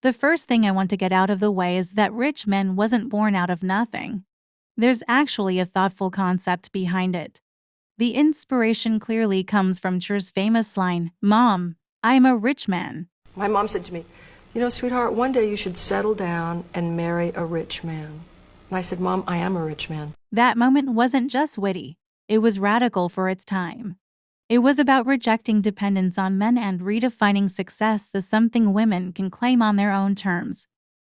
The first thing I want to get out of the way is that rich men wasn't born out of nothing. There's actually a thoughtful concept behind it. The inspiration clearly comes from Cher's famous line, "Mom, I'm a rich man." My mom said to me, "You know, sweetheart, one day you should settle down and marry a rich man." And I said, "Mom, I am a rich man." That moment wasn't just witty, it was radical for its time. It was about rejecting dependence on men and redefining success as something women can claim on their own terms.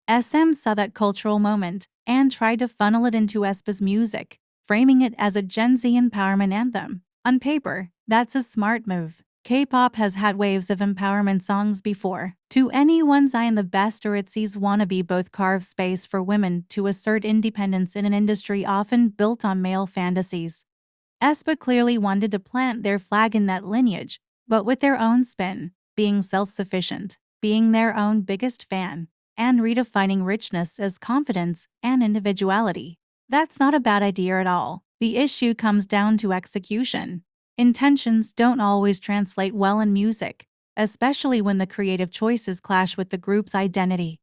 SM saw that cultural moment and tried to funnel it into aespa's music, framing it as a Gen Z empowerment anthem. On paper, that's a smart move. K-pop has had waves of empowerment songs before. To anyone's eye, in the best or ITZY's wannabe both carve space for women to assert independence in an industry often built on male fantasies. aespa clearly wanted to plant their flag in that lineage, but with their own spin, being self-sufficient, being their own biggest fan, and redefining richness as confidence and individuality. That's not a bad idea at all. The issue comes down to execution. Intentions don't always translate well in music, especially when the creative choices clash with the group's identity.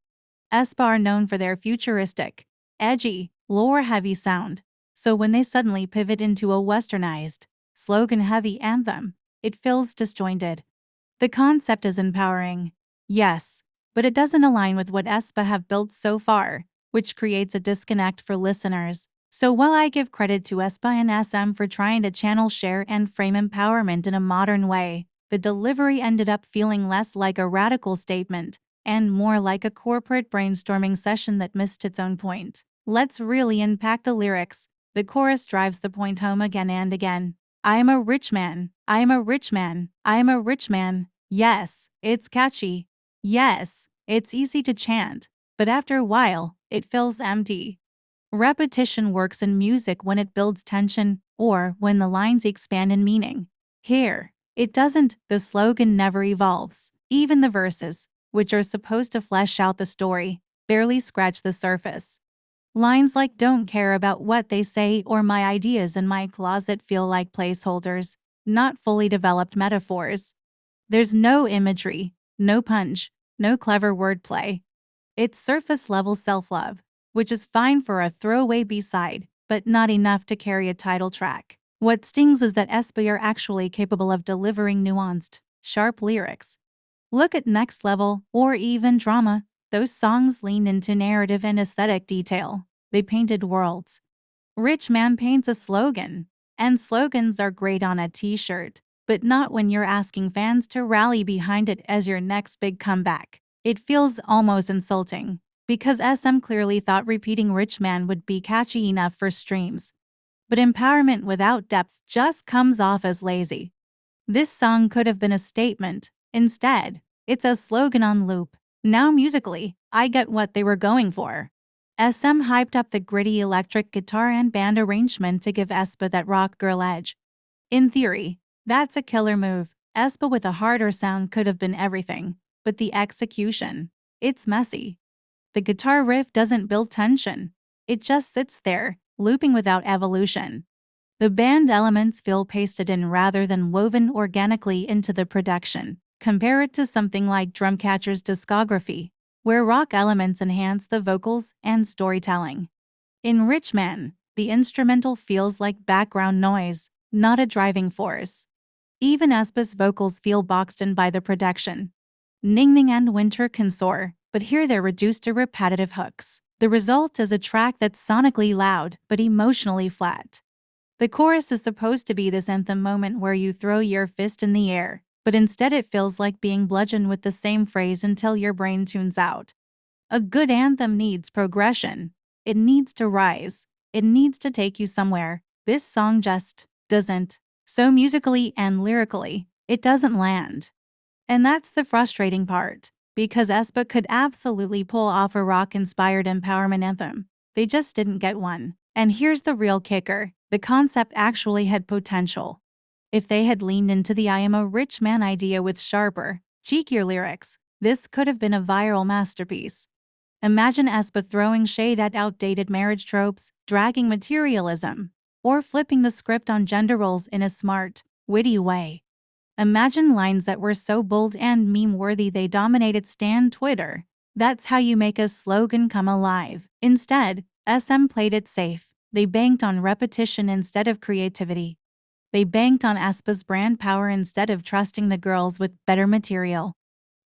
aespa are known for their futuristic, edgy, lore-heavy sound, so when they suddenly pivot into a westernized, slogan-heavy anthem, it feels disjointed. The concept is empowering, yes, but it doesn't align with what aespa have built so far, which creates a disconnect for listeners. So while I give credit to aespa and SM for trying to channel, share, and frame empowerment in a modern way, the delivery ended up feeling less like a radical statement and more like a corporate brainstorming session that missed its own point. Let's really unpack the lyrics. The chorus drives the point home again and again. I am a rich man. I am a rich man. I am a rich man. Yes, it's catchy. Yes, it's easy to chant, but after a while, it feels empty. Repetition works in music when it builds tension or when the lines expand in meaning. Here, it doesn't. The slogan never evolves. Even the verses, which are supposed to flesh out the story, barely scratch the surface. Lines like "don't care about what they say" or "my ideas in my closet" feel like placeholders, not fully developed metaphors. There's no imagery, no punch, no clever wordplay. It's surface-level self-love, which is fine for a throwaway B-side, but not enough to carry a title track. What stings is that aespa are actually capable of delivering nuanced, sharp lyrics. Look at Next Level or even Drama. Those songs lean into narrative and aesthetic detail. They painted worlds. Rich Man paints a slogan, and slogans are great on a t-shirt, but not when you're asking fans to rally behind it as your next big comeback. It feels almost insulting, because SM clearly thought repeating "rich man" would be catchy enough for streams. But empowerment without depth just comes off as lazy. This song could have been a statement. Instead, it's a slogan on loop. Now musically, I get what they were going for. SM hyped up the gritty electric guitar and band arrangement to give aespa that rock girl edge. In theory, that's a killer move. aespa with a harder sound could have been everything, but the execution, it's messy. The guitar riff doesn't build tension. It just sits there, looping without evolution. The band elements feel pasted in rather than woven organically into the production. Compare it to something like Drumcatcher's discography, where rock elements enhance the vocals and storytelling. In Rich Man, the instrumental feels like background noise, not a driving force. Even aespa's vocals feel boxed in by the production. Ning Ning and Winter can soar, but here they're reduced to repetitive hooks. The result is a track that's sonically loud but emotionally flat. The chorus is supposed to be this anthem moment where you throw your fist in the air, but instead it feels like being bludgeoned with the same phrase until your brain tunes out. A good anthem needs progression. It needs to rise. It needs to take you somewhere. This song just doesn't. So musically and lyrically, it doesn't land. And that's the frustrating part, because aespa could absolutely pull off a rock-inspired empowerment anthem. They just didn't get one. And here's the real kicker. The concept actually had potential. If they had leaned into the "I am a rich man" idea with sharper, cheekier lyrics, this could have been a viral masterpiece. Imagine aespa throwing shade at outdated marriage tropes, dragging materialism, or flipping the script on gender roles in a smart, witty way. Imagine lines that were so bold and meme-worthy they dominated Stan Twitter. That's how you make a slogan come alive. Instead, SM played it safe. They banked on repetition instead of creativity. They banked on aespa's brand power instead of trusting the girls with better material.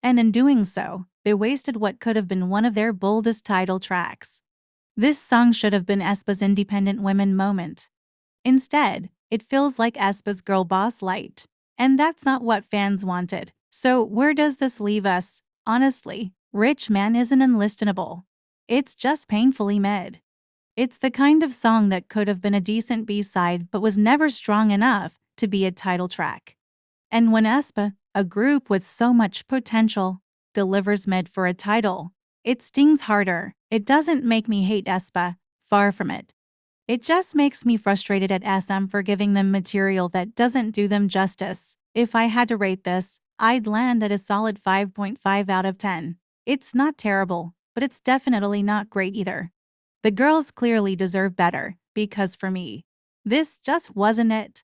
And in doing so, they wasted what could have been one of their boldest title tracks. This song should have been aespa's independent women moment. Instead, it feels like aespa's girl boss light. And that's not what fans wanted. So where does this leave us? Honestly, Rich Man isn't unlistenable. It's just painfully mid. It's the kind of song that could have been a decent B-side but was never strong enough to be a title track. And when aespa, a group with so much potential, delivers mid for a title, it stings harder. It doesn't make me hate aespa, far from it. It just makes me frustrated at SM for giving them material that doesn't do them justice. If I had to rate this, I'd land at a solid 5.5 out of 10. It's not terrible, but it's definitely not great either. The girls clearly deserve better, because for me, this just wasn't it.